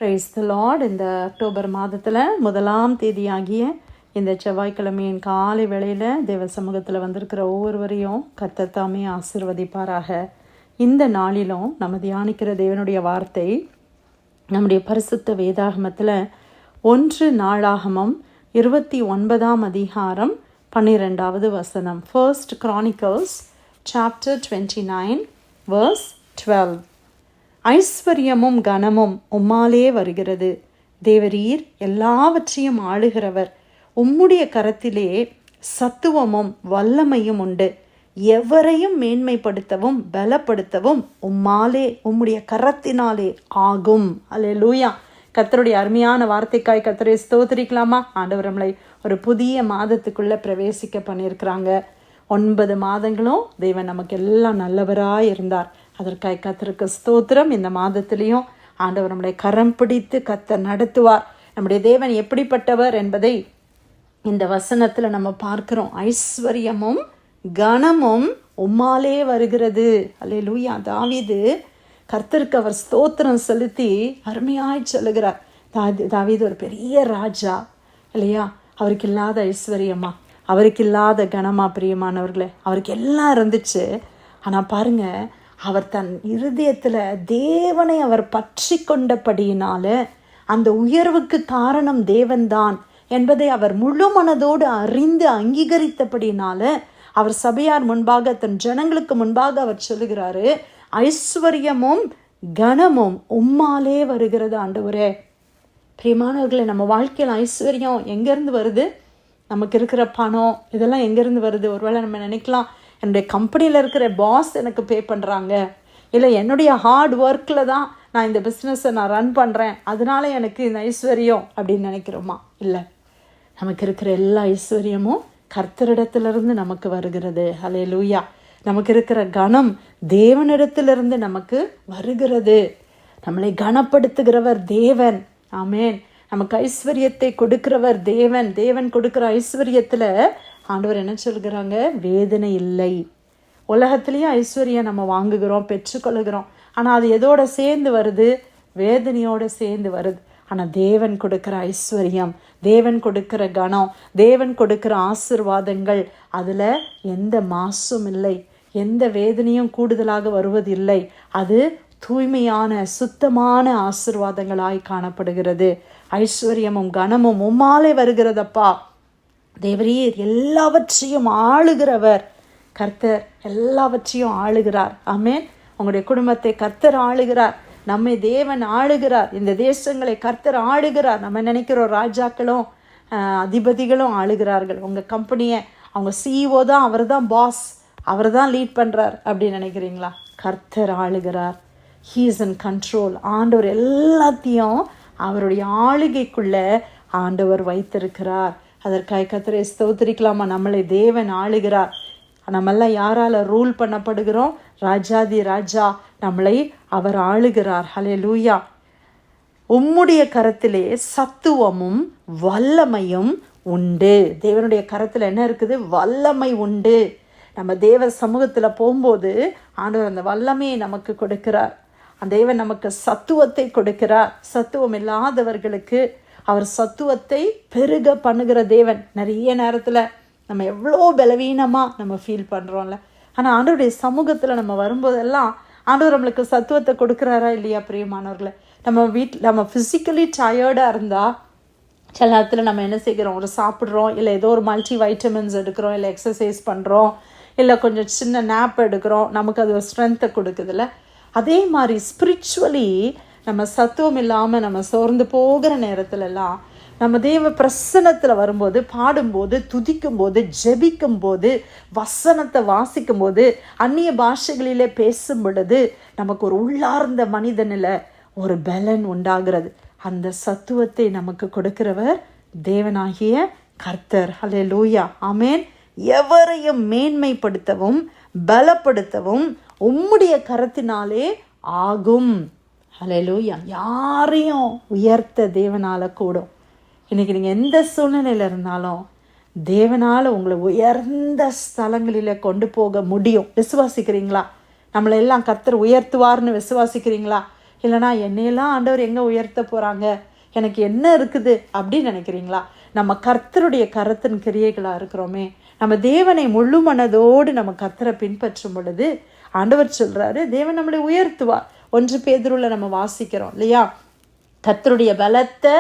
Praise the Lord. இந்த October மாதத்தில் 1ஆம் தேதியாகிய இந்த செவ்வாய்க்கிழமையின் காலை வேளையில் தேவ சமூகத்தில் வந்திருக்கிற ஒவ்வொருவரையும் கர்த்தர் தாமே ஆசீர்வதிப்பாராக. இந்த நாளிலும் நம்ம தியானிக்கிற தேவனுடைய வார்த்தை நம்முடைய பரிசுத்த வேதாகமத்தில் 1 நாளாகமம் 29ஆம் அதிகாரம் 12வது வசனம். 1 Chronicles chapter 29 verse 12. ஐஸ்வர்யமும் கனமும் உம்மாலே வருகிறது. தேவரீர் எல்லாவற்றையும் ஆளுகிறவர். உம்முடைய கரத்திலே சத்துவமும் வல்லமையும் உண்டு. எவரையும் மேன்மைப்படுத்தவும் பலப்படுத்தவும் உம்மாலே உம்முடைய கரத்தினாலே ஆகும். அல்லேலூயா. கர்த்தருடைய அருமையான வார்த்தைக்காய் கர்த்தரை ஸ்தோத்திரிக்கலாமா? ஆண்டவர் நம்மளை ஒரு புதிய மாதத்துக்குள்ளே பிரவேசிக்க பண்ணியிருக்கிறாங்க. 9 மாதங்களும் தேவன் நமக்கு எல்லாம் நல்லவராய் இருந்தார். அதற்காக கர்த்தருக்கு ஸ்தோத்திரம். இந்த மாதத்திலையும் ஆண்டவர் நம்முடைய கரம் பிடித்து கர்த்தர் நடத்துவார். நம்முடைய தேவன் எப்படிப்பட்டவர் என்பதை இந்த வசனத்தில் நம்ம பார்க்கிறோம். ஐஸ்வர்யமும் கனமும் உம்மாலே வருகிறது. அல்லேலூயா. தாவீது கர்த்தருக்கு அவர் ஸ்தோத்திரம் செலுத்தி அருமையாய் சொல்லுகிறார். தாவீது ஒரு பெரிய ராஜா இல்லையா? அவருக்கு இல்லாத ஐஸ்வர்யமா, அவருக்கு இல்லாத கனமா? பிரியமானவர்களே, அவருக்கு எல்லாம் இருந்துச்சு. ஆனால் பாருங்க, அவர் தன் இருதயத்தில் தேவனை அவர் பற்றி கொண்டபடியினால அந்த உயர்வுக்கு காரணம் தேவன்தான் என்பதை அவர் முழு மனதோடு அறிந்து அங்கீகரித்தபடினால அவர் சபையார் முன்பாக, தன் ஜனங்களுக்கு முன்பாக அவர் சொல்லுகிறாரு, ஐஸ்வர்யமும் கனமும் உம்மாலே வருகிறது ஆண்டவரே. பிரியமானவர்களே, நம்ம வாழ்க்கையில் ஐஸ்வர்யம் எங்கேருந்து வருது? நமக்கு இருக்கிற பணம் இதெல்லாம் எங்கேருந்து வருது? ஒருவேளை நம்ம நினைக்கலாம், என்னுடைய கம்பெனியில் இருக்கிற பாஸ் எனக்கு பே பண்ணுறாங்க, இல்லை என்னுடைய ஹார்ட் ஒர்க்கில் தான் நான் இந்த பிஸ்னஸை நான் ரன் பண்ணுறேன், அதனால எனக்கு இந்த ஐஸ்வர்யம் அப்படின்னு நினைக்கிறோமா? இல்லை, நமக்கு இருக்கிற எல்லா ஐஸ்வர்யமும் கர்த்தரிடத்திலிருந்து நமக்கு வருகிறது. அல்லேலூயா. நமக்கு இருக்கிற கனம் தேவனிடத்திலிருந்து நமக்கு வருகிறது. நம்மளை கனப்படுத்துகிறவர் தேவன். ஆமேன். நமக்கு ஐஸ்வர்யத்தை கொடுக்கிறவர் தேவன். தேவன் கொடுக்கிற ஐஸ்வர்யத்தில் ஆண்டவர் என்ன சொல்கிறாங்க? வேதனை இல்லை. உலகத்திலேயே ஐஸ்வர்யம் நம்ம வாங்குகிறோம், பெற்றுக்கொள்கிறோம். ஆனால் அது எதோட சேர்ந்து வருது? வேதனையோடு சேர்ந்து வருது. ஆனால் தேவன் கொடுக்கிற ஐஸ்வர்யம், தேவன் கொடுக்கிற கனம், தேவன் கொடுக்கிற ஆசீர்வாதங்கள், அதில் எந்த மாசும் இல்லை, எந்த வேதனையும் கூடுதலாக வருவதில்லை. அது தூய்மையான சுத்தமான ஆசீர்வாதங்களாய் காணப்படுகிறது. ஐஸ்வர்யமும் கனமும் உம்மாலே வருகிறதப்பா. தேவரீர் எல்லாவற்றையும் ஆளுகிறவர். கர்த்தர் எல்லாவற்றையும் ஆளுகிறார். ஆமேன். உங்களுடைய குடும்பத்தை கர்த்தர் ஆளுகிறார். நம்மை தேவன் ஆளுகிறார். இந்த தேசங்களை கர்த்தர் ஆளுகிறார். நம்ம நினைக்கிற ராஜாக்களும் அதிபதிகளும் ஆளுகிறார்கள். உங்கள் கம்பெனியை அவங்க சிஇஓ தான், அவர் தான் பாஸ், அவர் தான் லீட் பண்ணுறார் அப்படின்னு நினைக்கிறீங்களா? கர்த்தர் ஆளுகிறார். He is in control. ஆண்டவர் எல்லாத்தையும் அவருடைய ஆளுகைக்குள்ளே ஆண்டவர் வைத்திருக்கிறார். அதற்காக கர்த்தரை ஸ்தோத்திரிக்கலாமா? நம்மளை தேவன் ஆளுகிறார். நம்மெல்லாம் யாரால் ரூல் பண்ணப்படுகிறோம்? ராஜாதி ராஜா நம்மளை அவர் ஆளுகிறார். ஹல்லேலூயா. உம்முடைய கரத்திலே சத்துவமும் வல்லமையும் உண்டு. தேவனுடைய கரத்தில் என்ன இருக்குது? வல்லமை உண்டு. நம்ம தேவ சமூகத்தில் போகும்போது ஆண்டவர் அந்த வல்லமையை நமக்கு கொடுக்கிறார். அந்த தேவன் நமக்கு சத்துவத்தை கொடுக்கிறார். சத்துவம் இல்லாதவர்களுக்கு அவர் சத்துவத்தை பெருக பண்ணுகிற தேவன். நிறைய நேரத்தில் நம்ம எவ்வளோ பலவீனமாக நம்ம ஃபீல் பண்ணுறோம்ல, ஆனால் ஆண்டவருடைய சமூகத்தில் நம்ம வரும்போதெல்லாம் ஆண்டவர் நம்மளுக்கு சத்துவத்தை கொடுக்குறாரா இல்லையா? பிரியமானவர்களை, நம்ம ஃபிசிக்கலி டயர்டாக இருந்தால் சில நேரத்தில் நம்ம என்ன செய்கிறோம்? ஒரு சாப்பிட்றோம், இல்லை ஏதோ ஒரு மல்டி வைட்டமின்ஸ் எடுக்கிறோம், இல்லை எக்ஸசைஸ் பண்ணுறோம், இல்லை கொஞ்சம் சின்ன நேப் எடுக்கிறோம், நமக்கு அது ஒரு ஸ்ட்ரென்த்தை கொடுக்குதுல்ல. அதே மாதிரி ஸ்பிரிச்சுவலி நம்ம சத்துவம் இல்லாமல் நம்ம சோர்ந்து போகிற நேரத்துலலாம் நம்ம தேவ பிரசன்னத்தில் வரும்போது, பாடும்போது, துதிக்கும்போது, ஜெபிக்கும்போது, வசனத்தை வாசிக்கும்போது, அந்நிய பாஷைகளிலே பேசும் பொழுது நமக்கு ஒரு உள்ளார்ந்த மனிதனில் ஒரு பலன் உண்டாகிறது. அந்த சத்துவத்தை நமக்கு கொடுக்கிறவர் தேவனாகிய கர்த்தர். ஹல்லேலூயா. ஆமேன். எவரையும் மேன்மைப்படுத்தவும் பலப்படுத்தவும் உம்முடைய கரத்தினாலே ஆகும். ஹல்லேலூயா. யாரையும் உயர்த்த தேவனால கூடும். இன்றைக்கி நீங்கள் எந்த சூழ்நிலையில் இருந்தாலும் தேவனால் உங்களை உயர்ந்த ஸ்தலங்களில் கொண்டு போக முடியும். விசுவாசிக்கிறீங்களா? நம்மளை எல்லாம் கர்த்தர் உயர்த்துவார்னு விசுவாசிக்கிறீங்களா? இல்லைனா என்னையெல்லாம் ஆண்டவர் எங்கே உயர்த்த போகிறாங்க, எனக்கு என்ன இருக்குது அப்படின்னு நினைக்கிறீங்களா? நம்ம கர்த்தருடைய கரத்தின் கிரியைகளாக இருக்கிறோமே. நம்ம தேவனை முழு மனதோடு நம்ம கர்த்தரை பின்பற்றும் பொழுது ஆண்டவர் சொல்கிறாரு, தேவன் நம்மளை உயர்த்துவார். 1 பேதுருவில் நம்ம வாசிக்கிறோம் இல்லையா, கர்த்தருடைய பலத்தை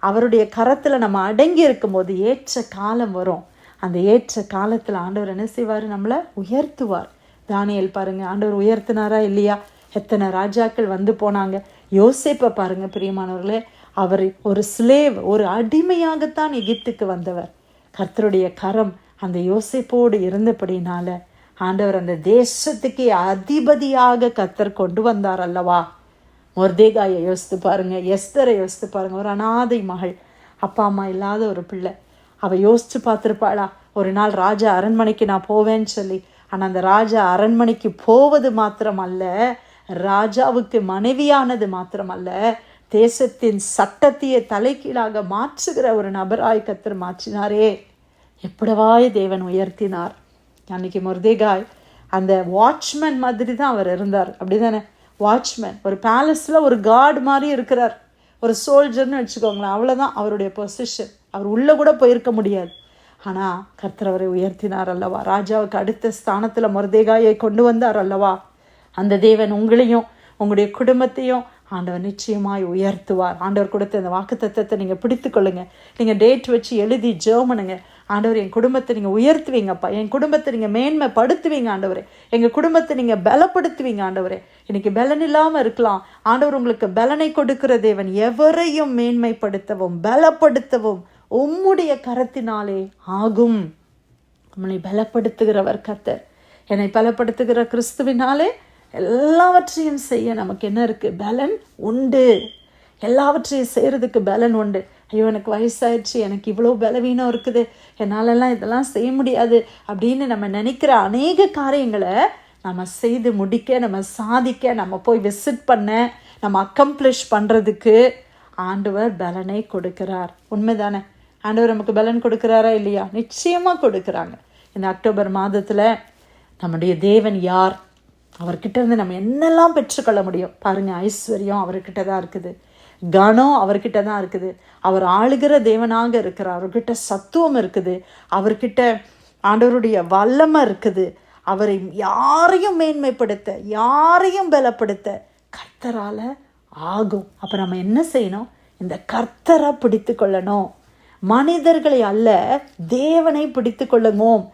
அவருடைய கரத்தில் நம்ம அடங்கி இருக்கும்போது ஏற்ற காலம் வரும். அந்த ஏற்ற காலத்தில் ஆண்டவர் என்ன செய்வார்? நம்மளை உயர்த்துவார். தானியேல் பாருங்க, ஆண்டவர் உயர்த்தினாரா இல்லையா? எத்தனை ராஜாக்கள் வந்து போனாங்க. யோசேப்பை பாருங்க பிரியமானவர்களே, அவர் ஒரு ஸ்லேவ், ஒரு அடிமையாகத்தான் எகிப்துக்கு வந்தவர். கர்த்தருடைய கரம் அந்த யோசேப்போடு இருந்தபடினால ஆண்டவர் அந்த தேசத்துக்கே அதிபதியாக கர்த்தர் கொண்டு வந்தார் அல்லவா. மொர்தேகாயை யோசித்து பாருங்க, எஸ்தரை யோசித்து பாருங்க. ஒரு அனாதை மகள், அப்பா அம்மா இல்லாத ஒரு பிள்ளை. அவள் யோசித்து பார்த்துருப்பாளா, ஒரு நாள் ராஜா அரண்மனைக்கு நான் போவேன்னு சொல்லி. ஆனால் அந்த ராஜா அரண்மனைக்கு போவது மாத்திரம் அல்ல, ராஜாவுக்கு மனைவியானது மாத்திரம் அல்ல, தேசத்தின் சட்டத்தையே தலைகீழாக மாற்றுகிற ஒரு நபராய் கர்த்தர் மாற்றினாரே. எப்படவாய் தேவன் உயர்த்தினார். அன்னைக்கு மொர்தேகாய் அந்த வாட்ச்மேன் மாதிரி தான் அவர் இருந்தார், அப்படி தானே? வாட்ச்மேன், ஒரு பேலஸில் ஒரு கார்டு மாதிரி இருக்கிறார், ஒரு சோல்ஜர்னு வச்சுக்கோங்களேன், அவ்வளோதான் அவருடைய பொசிஷன். அவர் உள்ளே கூட போயிருக்க முடியாது. ஆனால் கர்த்தர் அவரை உயர்த்தினார் அல்லவா. ராஜாவுக்கு அடுத்த ஸ்தானத்தில் மொர்தேகாயை கொண்டு வந்தார் அல்லவா. அந்த தேவன் உங்களையும் உங்களுடைய குடும்பத்தையும் ஆண்டவர் நிச்சயமாய் உயர்த்துவார். ஆண்டவர் கொடுத்த இந்த வாக்குத்தத்தத்தை நீங்கள் பிடித்து கொள்ளுங்க. நீங்கள் டேட் வச்சு எழுதி ஜெபம், ஆண்டவர் என் குடும்பத்தை நீங்கள் உயர்த்துவீங்கப்பா, என் குடும்பத்தை நீங்கள் மேன்மைப்படுத்துவீங்க ஆண்டவரே, எங்கள் குடும்பத்தை நீங்கள் பலப்படுத்துவீங்க ஆண்டவரே. இன்னைக்கு பலன் இல்லாமல் இருக்கலாம், ஆண்டவர் உங்களுக்கு பலனை கொடுக்கிற தேவன். எவரையும் மேன்மைப்படுத்தவும் பலப்படுத்தவும் உம்முடைய கரத்தினாலே ஆகும். நம்மளை பலப்படுத்துகிறவர் கர்த்தர். என்னை பலப்படுத்துகிற கிறிஸ்துவினாலே எல்லாவற்றையும் செய்ய நமக்கு என்ன இருக்குது? பலன் உண்டு. எல்லாவற்றையும் செய்கிறதுக்கு பலன் உண்டு. ஐயோ எனக்கு வயசாயிடுச்சு, எனக்கு இவ்வளோ பலவீனம் இருக்குது, என்னாலெல்லாம் இதெல்லாம் செய்ய முடியாது அப்படின்னு நம்ம நினைக்கிற அநேக காரியங்களை நம்ம செய்து முடிக்க, நம்ம சாதிக்க, நம்ம போய் விசிட் பண்ண, நம்ம அக்கம்ப்ளிஷ் பண்ணுறதுக்கு ஆண்டவர் பலனை கொடுக்கிறார். உண்மைதானே? ஆண்டவர் நமக்கு பலன் கொடுக்குறாரா இல்லையா? நிச்சயமாக கொடுக்குறாங்க. இந்த அக்டோபர் மாதத்தில் நம்முடைய தேவன் யார், அவர்கிட்ட இருந்து நம்ம என்னெல்லாம் பெற்றுக்கொள்ள முடியும் பாருங்கள். ஐஸ்வர்யம் அவர்கிட்ட தான் இருக்குது, கனம் அவர்கிட்ட தான் இருக்குது, அவர் ஆளுகிற தேவனாக இருக்கிறார், அவர்கிட்ட சத்துவம் இருக்குது, அவர்கிட்ட ஆண்டவருடைய வல்லமை இருக்குது. அவரை யாரையும் மேன்மைப்படுத்த, யாரையும் பலப்படுத்த கர்த்தரால் ஆகும். அப்போ நம்ம என்ன செய்யணும்? இந்த கர்த்தரை பிடித்து கொள்ளணும். மனிதர்களை அல்ல, தேவனை பிடித்து கொள்ளுவோம்.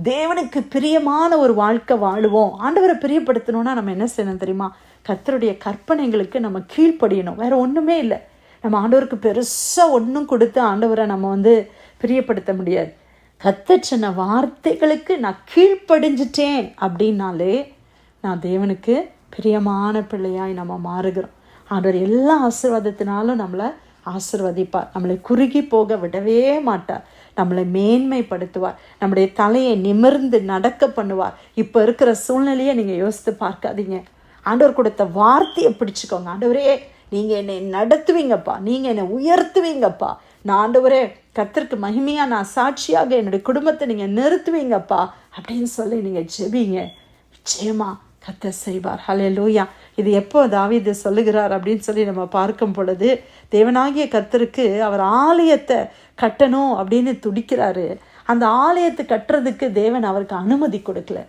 தேவனுக்கு பிரியமான ஒரு வாழ்க்கை வாழுவோம். ஆண்டவரை பிரியப்படுத்தணும்னா நம்ம என்ன செய்யணும் தெரியுமா? கர்த்தருடைய கற்பனைகளுக்கு நம்ம கீழ்ப்படியணும். வேற ஒன்றுமே இல்லை. நம்ம ஆண்டவருக்கு பெருசாக ஒன்றும் கொடுத்து ஆண்டவரை நம்ம பிரியப்படுத்த முடியாது. கர்த்தர் சொன்ன வார்த்தைகளுக்கு நான் கீழ்ப்படிஞ்சிட்டேன் அப்படின்னாலே நான் தேவனுக்கு பிரியமான பிள்ளையாய் நம்ம மாறுகிறோம். ஆண்டவர் எல்லா ஆசீர்வாதத்தினாலும் நம்மளை ஆசீர்வதிப்பார். நம்மளை குறுகி போக விடவே மாட்டார். நம்மளை மேன்மைப்படுத்துவார். நம்முடைய தலையை நிமிர்ந்து நடக்க பண்ணுவார். இப்போ இருக்கிற சூழ்நிலையை நீங்கள் யோசித்து பார்க்காதீங்க. ஆண்டவர் கொடுத்த வார்த்தையை பிடிச்சிக்கோங்க. ஆண்டவரே நீங்கள் என்னை நடத்துவீங்கப்பா, நீங்கள் என்னை உயர்த்துவீங்கப்பா, நான் ஆண்டவரே கர்த்தருக்கு மகிமையாக நான் சாட்சியாக என்னுடைய குடும்பத்தை நீங்கள் நிறுத்துவீங்கப்பா அப்படின்னு சொல்லி நீங்கள் ஜெபிங்க. நிச்சயமா கர்த்தர் செய்வார். ஹல்லேலூயா. இது எப்போ தாவீது சொல்லுகிறார் அப்படின்னு சொல்லி நம்ம பார்க்கும் பொழுது, தேவனாகிய கர்த்தருக்கு அவர் ஆலயத்தை கட்டணும் அப்படின்னு துடிக்கிறாரு. அந்த ஆலயத்தை கட்டுறதுக்கு தேவன் அவருக்கு அனுமதி கொடுக்கல.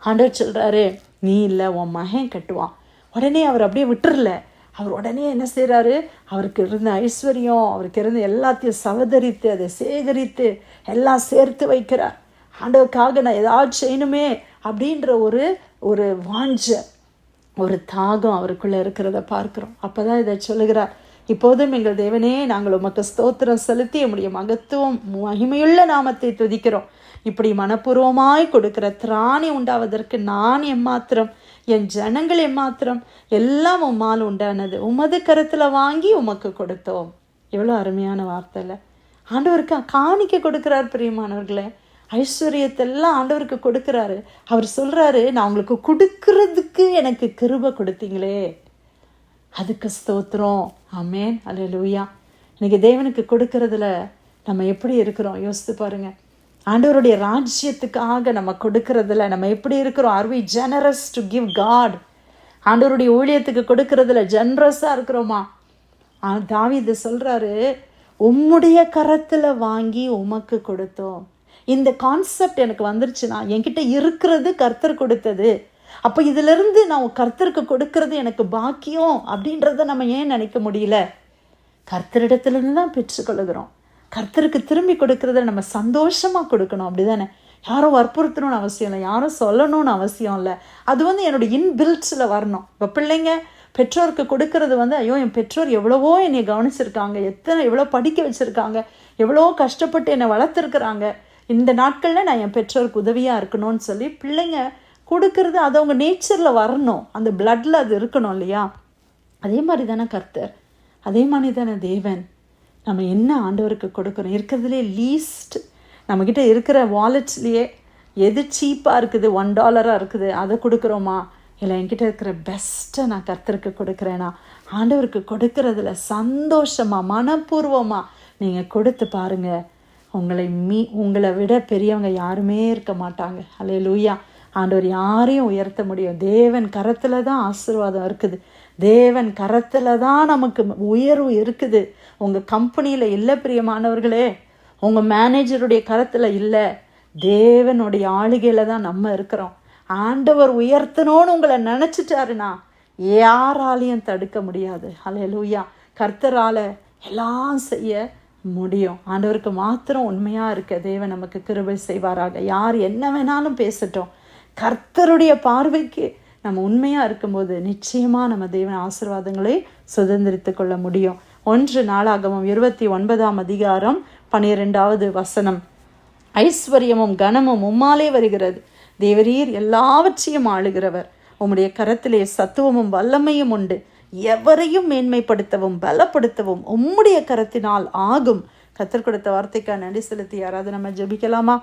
ஆண்டவர் சொல்கிறாரு, நீ இல்லை உன் மகன் கட்டுவான். உடனே அவர் அப்படியே விட்டுறல. அவர் உடனே என்ன செய்கிறாரு? அவருக்கு இருந்த ஐஸ்வர்யம், அவருக்கு இருந்த எல்லாத்தையும் சவதரித்து அதை சேகரித்து எல்லாம் சேர்த்து வைக்கிறார். ஆண்டவருக்காக நான் ஏதாவது செய்யணுமே அப்படின்ற ஒரு வாஞ்ச, ஒரு தாகம் அவருக்குள்ளே இருக்கிறத பார்க்குறோம். அப்போ தான் இதை சொல்லுகிறார், இப்போதும் எங்கள் தேவனே நாங்கள் உமக்கு ஸ்தோத்திரம் செலுத்தி உம்முடைய மகத்துவம் மகிமையுள்ள நாமத்தை துதிக்கிறோம். இப்படி மனப்பூர்வமாய் கொடுக்கிற திராணி உண்டாவதற்கு நான் எம்மாத்திரம், என் ஜனங்கள் எம்மாத்திரம், எல்லாம் உம்மால் உண்டானது, உமது கருத்தில் வாங்கி உமக்கு கொடுத்தோம். எவ்வளோ அருமையான வார்த்தை இல்லை? ஆண்டவருக்கு காணிக்க கொடுக்குறார் பிரியமானவர்களே. ஐஸ்வர்யத்தெல்லாம் ஆண்டவருக்கு கொடுக்குறாரு. அவர் சொல்கிறாரு, நான் உங்களுக்கு கொடுக்கறதுக்கு எனக்கு கிருபை கொடுத்தீங்களே, அதுக்கு ஸ்தோத்திரம். ஆமேன், அல்லேலூயா. இன்னைக்கு தேவனுக்கு கொடுக்கறதுல நம்ம எப்படி இருக்கிறோம் யோசித்து பாருங்க. ஆண்டவருடைய ராஜ்யத்துக்காக நம்ம கொடுக்கறதுல நம்ம எப்படி இருக்கிறோம்? Are we generous to give God? ஆண்டவருடைய ஊழியத்துக்கு கொடுக்கறதுல ஜென்ரஸா இருக்கிறோமா? தாவீது சொல்றாரு, உம்முடைய கரத்துல வாங்கி உமக்கு கொடுத்தோம். இந்த கான்செப்ட் எனக்கு வந்துருச்சுன்னா, என்கிட்ட இருக்கிறது கர்த்தர் கொடுத்தது, அப்போ இதிலிருந்து நான் கர்த்தருக்கு கொடுக்கறது எனக்கு பாக்கியம் அப்படின்றத நம்ம ஏன் நினைக்க முடியல? கர்த்தரிடத்துலேருந்து தான் பெற்றுக்கொள்கிறோம். கர்த்தருக்கு திரும்பி கொடுக்கறத நம்ம சந்தோஷமாக கொடுக்கணும், அப்படி தானே? யாரும் வற்புறுத்தணும்னு அவசியம் இல்லை, யாரும் சொல்லணும்னு அவசியம் இல்லை. அது என்னோடய இன்பில்ட்ஸில் வரணும். இப்போ பிள்ளைங்க பெற்றோருக்கு கொடுக்கறது ஐயோ என் பெற்றோர் எவ்வளவோ என்னை கவனிச்சிருக்காங்க, எவ்வளோ படிக்க வச்சுருக்காங்க, எவ்வளோ கஷ்டப்பட்டு என்னை வளர்த்துருக்குறாங்க, இந்த நாட்களில் நான் என் பெற்றோருக்கு உதவியாக இருக்கணும்னு சொல்லி பிள்ளைங்க கொடுக்கறது அது அவங்க நேச்சரில் வரணும், அந்த பிளட்டில் அது இருக்கணும் இல்லையா? அதே மாதிரி தானே கர்த்தர், அதே மாதிரி தானே தேவன். நம்ம என்ன ஆண்டவருக்கு கொடுக்குறோம்? இருக்கிறதுலே லீஸ்ட் நம்மக்கிட்ட இருக்கிற வாலெட்ஸ்லேயே எது சீப்பாக இருக்குது, $1 இருக்குது, அதை கொடுக்குறோமா? இல்லை என்கிட்ட இருக்கிற பெஸ்ட்டை நான் கர்த்தருக்கு கொடுக்குறேன்னா? ஆண்டவருக்கு கொடுக்கறதுல சந்தோஷமாக மனப்பூர்வமாக நீங்கள் கொடுத்து பாருங்கள். உங்களை விட பெரியவங்க யாருமே இருக்க மாட்டாங்க. அல்லேலூயா. ஆண்டவர் யாரையும் உயர்த்த முடியும். தேவன் கரத்தில் தான் ஆசீர்வாதம் இருக்குது, தேவன் கரத்தில் தான் நமக்கு உயர்வு இருக்குது. உங்கள் கம்பெனியில் இல்லை பிரியமானவர்களே, உங்கள் மேனேஜருடைய கரத்தில் இல்லை, தேவனுடைய ஆளுகையில் தான் நம்ம இருக்கிறோம். ஆண்டவர் உயர்த்தணும்னு உங்களை நினச்சிட்டாருன்னா யாராலையும் தடுக்க முடியாது. அல்லேலூயா. கர்த்தரால் எல்லாம் செய்ய முடியும். ஆண்டவருக்கு மாத்திரம் உண்மையாக இருக்க தேவன் நமக்கு கிருபை செய்வாராக. யார் என்ன வேணாலும் பேசட்டும், கர்த்தருடைய பார்வைக்கு நம்ம உண்மையாக இருக்கும்போது நிச்சயமாக நம்ம தேவன் ஆசீர்வாதங்களை சுதந்திரித்து கொள்ள முடியும். 1 நாளாகமம் 29 12 வசனம். ஐஸ்வர்யமும் கனமும் உம்மாலே வருகிறது, தேவரீர் எல்லாவற்றையும் ஆளுகிறவர். உம்முடைய கரத்திலே சத்துவமும் வல்லமையும் உண்டு, எவரையும் மேன்மைப்படுத்தவும் பலப்படுத்தவும் உம்முடைய கரத்தினால் ஆகும். கர்த்தர் கொடுத்த வார்த்தைக்காக நன்றி செலுத்தி யாராவது நம்ம ஜெபிக்கலாமா?